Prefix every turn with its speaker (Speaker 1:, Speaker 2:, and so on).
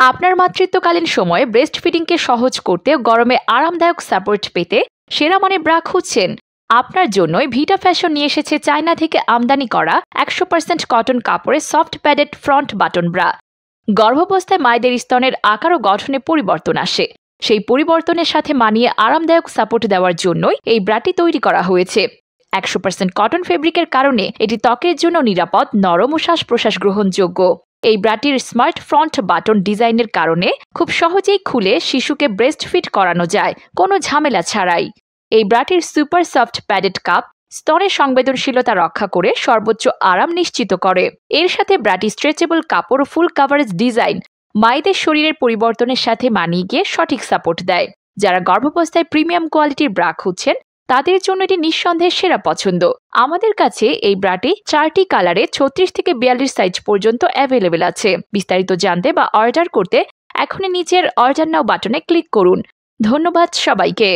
Speaker 1: আপনার মাতৃত্বকালীন সময়ে ব্রেস্ট ফিডিংকে সহজ করতে ও গরমে আরামদায়ক সাপোর্ট পেতে সেরা মানের ব্রা খুঁজছেন? আপনার জন্যই ভিটা ফ্যাশন নিয়ে এসেছে চায়না থেকে আমদানি করা 100% কটন কাপড়ের soft padded front button bra. গর্ভাবস্থায় মায়েদের স্তনের আকার ও গঠনে পরিবর্তন আসে, সেই পরিবর্তনের সাথে মানিয়ে আরামদায়ক সাপোর্ট দেওয়ার জন্যই এই ব্রাটি তৈরি করা হয়েছে। 100% কটন ফেব্রিকের কারণে এটি ত্বকের জন্য নিরাপদ, নরম ও শ্বাস প্রশ্বাস গ্রহণযোগ্য। এই ব্রাটির স্মার্ট ফ্রন্ট বাটন ডিজাইনের কারণে খুব সহজেই খুলে শিশুকে ব্রেস্ট ফিড করানো যায়, কোনো ঝামেলা ছাড়াই। এই ব্রাটির সুপার সফট প্যাডেড কাপ স্তনের সংবেদনশীলতা রক্ষা করে সর্বোচ্চ আরাম নিশ্চিত করে। এর সাথে ব্রাটি স্ট্রেচেবল কাপড় ও ফুল কাভারেজ ডিজাইন মায়েদের শরীরের পরিবর্তনের সাথে মানিয়ে গিয়ে সঠিক সাপোর্ট দেয়। যারা গর্ভাবস্থায় প্রিমিয়াম কোয়ালিটির ব্রা খুঁজছেন তাদের জন্য এটি নিঃসন্দেহে সেরা পছন্দ। আমাদের কাছে এই ব্রাটি 4টি কালারে 36 থেকে 42 সাইজ পর্যন্ত অ্যাভেলেবেল আছে। বিস্তারিত জানতে বা অর্ডার করতে এখনই নিচের অর্ডার নাও বাটনে ক্লিক করুন। ধন্যবাদ সবাইকে।